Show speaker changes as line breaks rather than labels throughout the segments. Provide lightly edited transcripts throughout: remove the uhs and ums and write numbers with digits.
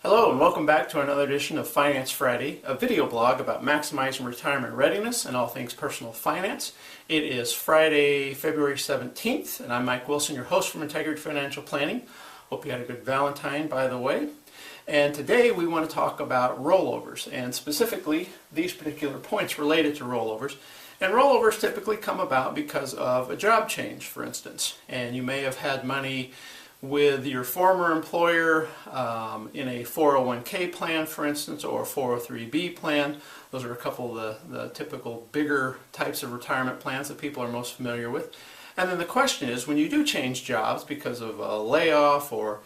Hello and welcome back to another edition of Finance Friday, a video blog about maximizing retirement readiness and all things personal finance. It is Friday, February 17th, and I'm Mike Wilson, your host from Integrity Financial Planning. Hope you had a good Valentine, by the way. And today we want to talk about rollovers, and specifically these particular points related to rollovers. And rollovers typically come about because of a job change, for instance. And you may have had money with your former employer in a 401k plan, for instance, or a 403b plan. Those are a couple of the typical bigger types of retirement plans that people are most familiar with. And then the question is, when you do change jobs because of a layoff or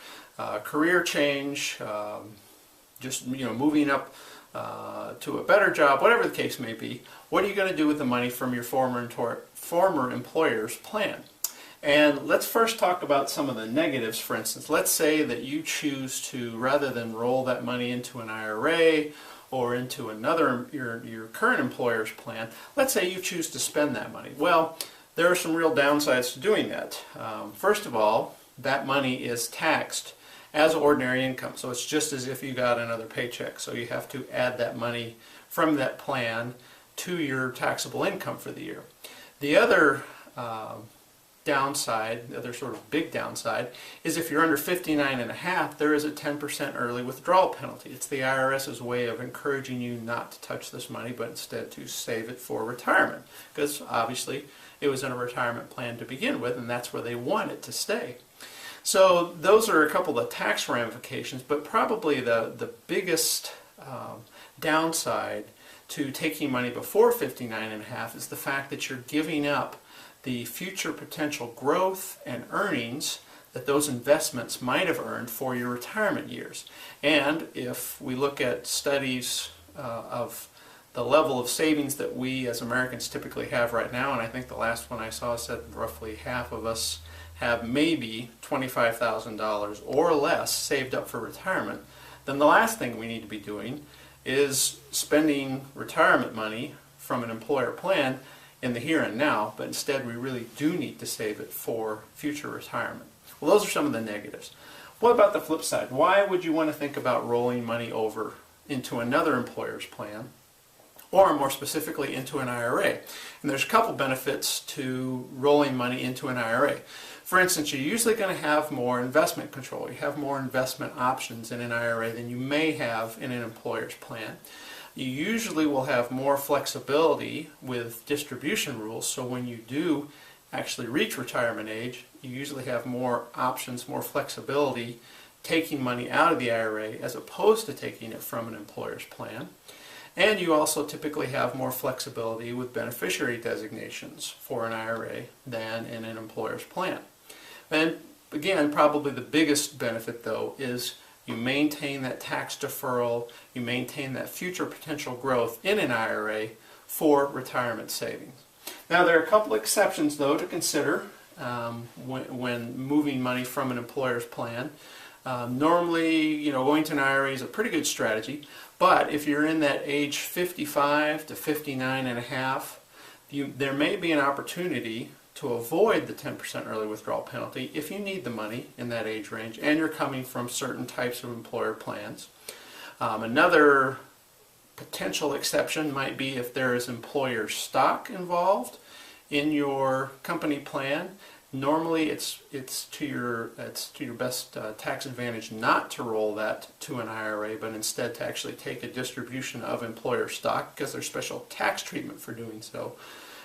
career change, just moving up to a better job, whatever the case may be, what are you going to do with the money from your former employer's plan? And let's first talk about some of the negatives. For instance, let's say that you choose to, rather than roll that money into an IRA or into another, your current employer's plan, let's say you choose to spend that money. Well, there are some real downsides to doing that. First of all, that money is taxed as ordinary income, so it's just as if you got another paycheck. So you have to add that money from that plan to your taxable income for the year. The other downside, the other sort of big downside, is if you're under 59 and a half, there is a 10% early withdrawal penalty. It's the IRS's way of encouraging you not to touch this money, but instead to save it for retirement, because obviously it was in a retirement plan to begin with, and that's where they want it to stay. So those are a couple of tax ramifications, but probably the biggest downside to taking money before 59 and a half is the fact that you're giving up the future potential growth and earnings that those investments might have earned for your retirement years. And if we look at studies of the level of savings that we as Americans typically have right now, and I think the last one I saw said roughly half of us have maybe $25,000 or less saved up for retirement, then the last thing we need to be doing is spending retirement money from an employer plan in the here and now, but instead we really do need to save it for future retirement. Well, those are some of the negatives. What about the flip side? Why would you want to think about rolling money over into another employer's plan, or more specifically into an IRA? And there's a couple benefits to rolling money into an IRA. For instance, you're usually going to have more investment control. You have more investment options in an IRA than you may have in an employer's plan. You usually will have more flexibility with distribution rules, so when you do actually reach retirement age, you usually have more options, more flexibility taking money out of the IRA as opposed to taking it from an employer's plan. And you also typically have more flexibility with beneficiary designations for an IRA than in an employer's plan. And again, probably the biggest benefit though is you maintain that tax deferral, you maintain that future potential growth in an IRA for retirement savings. Now there are a couple exceptions though to consider when moving money from an employer's plan. Normally, going to an IRA is a pretty good strategy, but if you're in that age 55 to 59 and a half, there may be an opportunity to avoid the 10% early withdrawal penalty if you need the money in that age range and you're coming from certain types of employer plans. Another potential exception might be if there is employer stock involved in your company plan. Normally it's to your best tax advantage not to roll that to an IRA, but instead to actually take a distribution of employer stock because there's special tax treatment for doing so.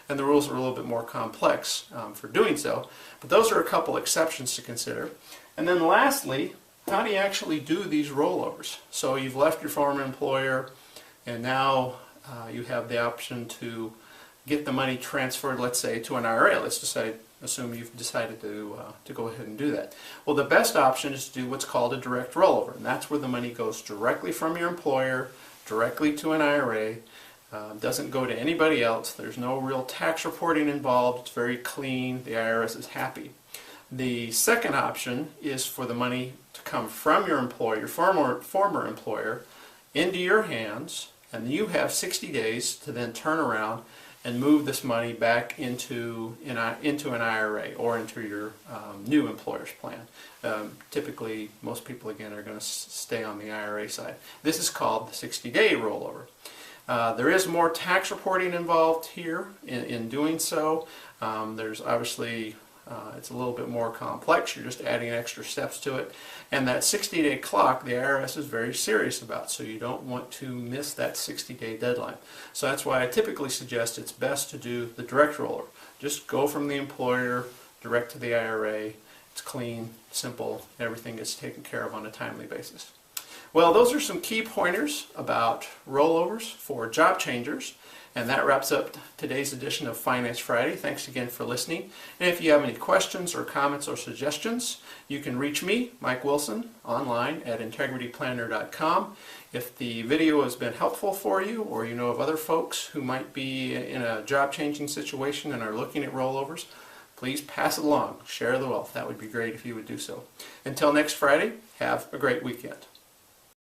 And the rules are a little bit more complex for doing so. But those are a couple exceptions to consider. And then lastly, how do you actually do these rollovers? So you've left your former employer and now you have the option to get the money transferred, let's say, to an IRA. Let's assume you've decided to go ahead and do that. Well, the best option is to do what's called a direct rollover. And that's where the money goes directly from your employer, directly to an IRA. Doesn't go to anybody else. There's no real tax reporting involved. It's very clean. The IRS is happy. The second option is for the money to come from your employer, your former employer, into your hands, and you have 60 days to then turn around and move this money back into an IRA or into your new employer's plan. Typically, most people again are going to stay on the IRA side. This is called the 60-day rollover. There is more tax reporting involved here in doing so. There's obviously it's a little bit more complex. You're just adding extra steps to it. And that 60-day clock, the IRS is very serious about, so you don't want to miss that 60-day deadline. So that's why I typically suggest it's best to do the direct roller. Just go from the employer direct to the IRA. It's clean, simple, everything gets taken care of on a timely basis. Well, those are some key pointers about rollovers for job changers. And that wraps up today's edition of Finance Friday. Thanks again for listening. And if you have any questions or comments or suggestions, you can reach me, Mike Wilson, online at integrityplanner.com. If the video has been helpful for you, or you know of other folks who might be in a job-changing situation and are looking at rollovers, please pass it along. Share the wealth. That would be great if you would do so. Until next Friday, have a great weekend.